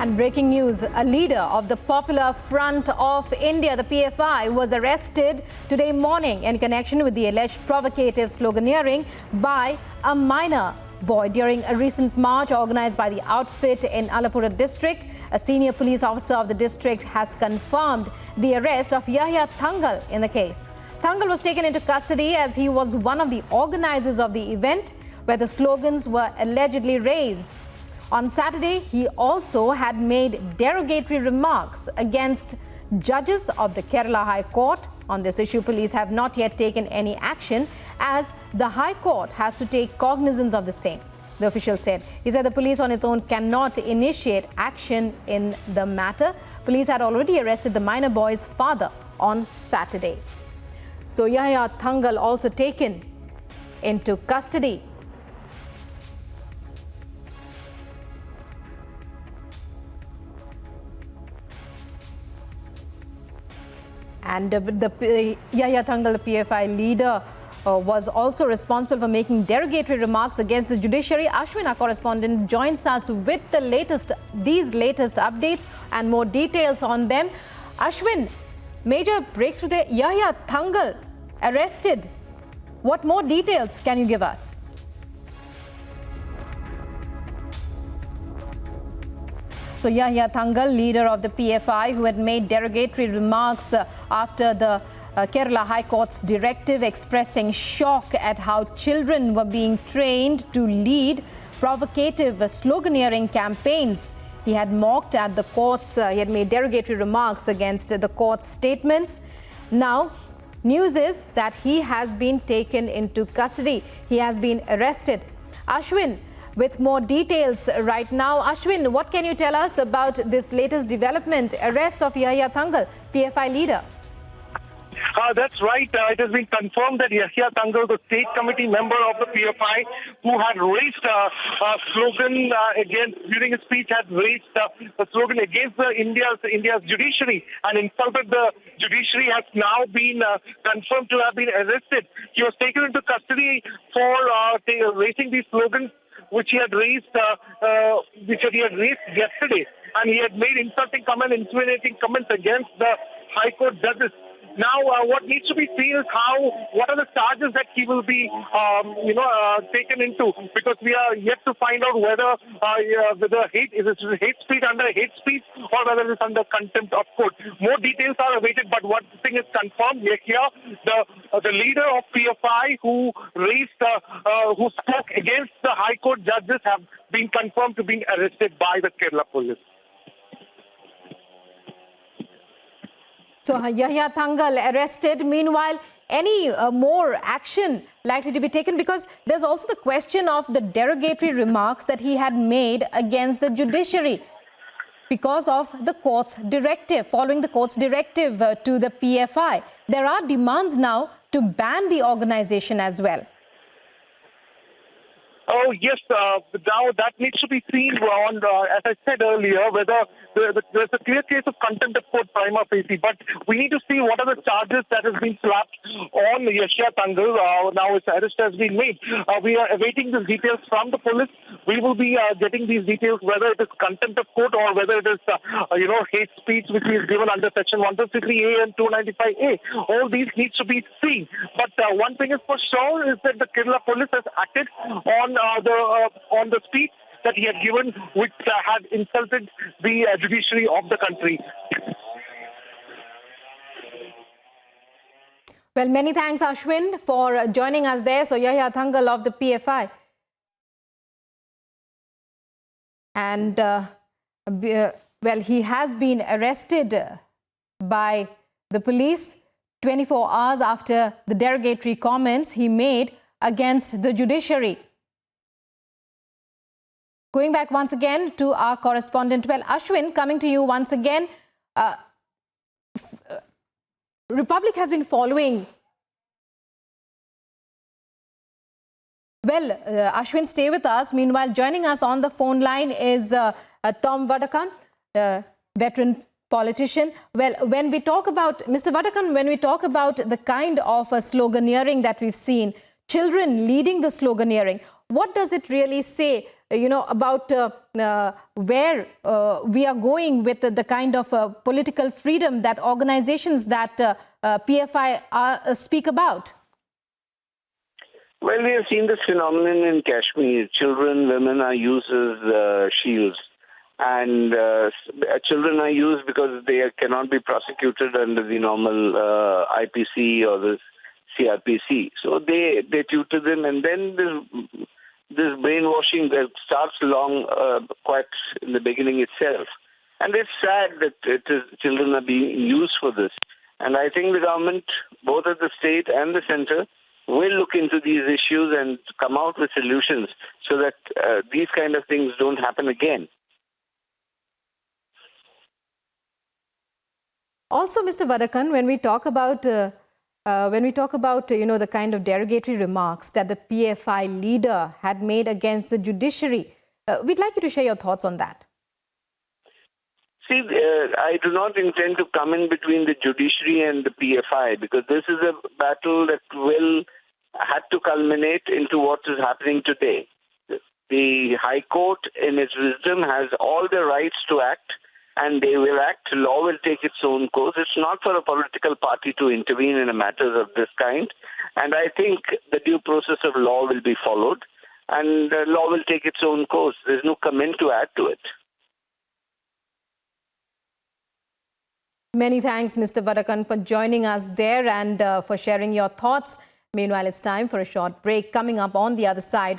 And breaking news, a leader of the Popular Front of India, the PFI, was arrested today morning in connection with the alleged provocative sloganeering by a minor boy during a recent march organized by the outfit in Alapura district. A senior police officer of the district has confirmed the arrest of Yahya Thangal in the case. Thangal was taken into custody as he was one of the organizers of the event where the slogans were allegedly raised. On Saturday, he also had made derogatory remarks against judges of the Kerala High Court. On this issue, police have not yet taken any action as the High Court has to take cognizance of the same, the official said. He said the police on its own cannot initiate action in the matter. Police had already arrested the minor boy's father on Saturday. So Yahya Thangal also taken into custody. And Yahya Thangal, the PFI leader, was also responsible for making derogatory remarks against the judiciary. Ashwin, our correspondent, joins us with these latest updates and more details on them. Ashwin, major breakthrough there. Yahya Thangal arrested. What more details can you give us? So Yahya Thangal, leader of the PFI, who had made derogatory remarks after the Kerala High Court's directive, expressing shock at how children were being trained to lead provocative sloganeering campaigns. He had mocked at the courts, he had made derogatory remarks against the court's statements. Now, news is that he has been taken into custody. He has been arrested. Ashwin, with more details right now. Ashwin, what can you tell us about this latest development, arrest of Yahya Thangal, PFI leader? That's right. It has been confirmed that Yahya Thangal, the state committee member of the PFI, who had raised a slogan during his speech, had raised a slogan against India's judiciary and insulted the judiciary, has now been confirmed to have been arrested. He was taken into custody for raising these slogans, which he had raised yesterday, and he had made insulting comments, insinuating comments against the High Court judges. Now, what needs to be seen is what are the charges that he will be, taken into, because we are yet to find out whether hate speech under hate speech or whether it is under contempt of court. More details are awaited, but one thing is confirmed: Yahya, the leader of PFI, who spoke against the High Court judges, have been confirmed to be arrested by the Kerala police. So Yahya Thangal arrested. Meanwhile, any more action likely to be taken? Because there's also the question of the derogatory remarks that he had made against the judiciary because of the court's directive, following the court's directive to the PFI. There are demands now to ban the organization as well. Oh, yes. Now that needs to be seen on, as I said earlier, whether there's a clear case of contempt of court prima facie. But we need to see what are the charges that has been slapped on Yahya Thangal. Now his arrest has been made. We are awaiting the details from the police. We will be getting these details, whether it is contempt of court or whether it is, hate speech, which is given under Section 153A and 295A. All these needs to be seen. But one thing is for sure is that the Kerala police has acted on the speech that he had given, which had insulted the judiciary of the country. Well, many thanks, Ashwin, for joining us there. So Yahya Thangal of the PFI. And, he has been arrested by the police 24 hours after the derogatory comments he made against the judiciary. Going back once again to our correspondent, Ashwin, coming to you once again. Republic has been following. Ashwin, stay with us. Meanwhile, joining us on the phone line is Tom Vadakan, veteran politician. Well, when we talk about, Mr. Vadakan, when we talk about the kind of sloganeering that we've seen, children leading the sloganeering, what does it really say about where we are going with the kind of political freedom that organizations that PFI speak about? Well, we have seen this phenomenon in Kashmir. Children, women are used as shields. And children are used because they cannot be prosecuted under the normal IPC or the CRPC. So they tutor them, and then this brainwashing that starts quite in the beginning itself. And it's sad that children are being used for this. And I think the government, both at the state and the center, will look into these issues and come out with solutions so that these kind of things don't happen again. Also, Mr. Vadakan, when we talk about the kind of derogatory remarks that the PFI leader had made against the judiciary, we'd like you to share your thoughts on that. See, I do not intend to come in between the judiciary and the PFI, because this is a battle that will have to culminate into what is happening today. The High Court, in its wisdom, has all the rights to act, and they will act. Law will take its own course. It's not for a political party to intervene in matters of this kind. And I think the due process of law will be followed, and law will take its own course. There's no comment to add to it. Many thanks, Mr. Vadakan, for joining us there and for sharing your thoughts. Meanwhile, it's time for a short break. Coming up on the other side.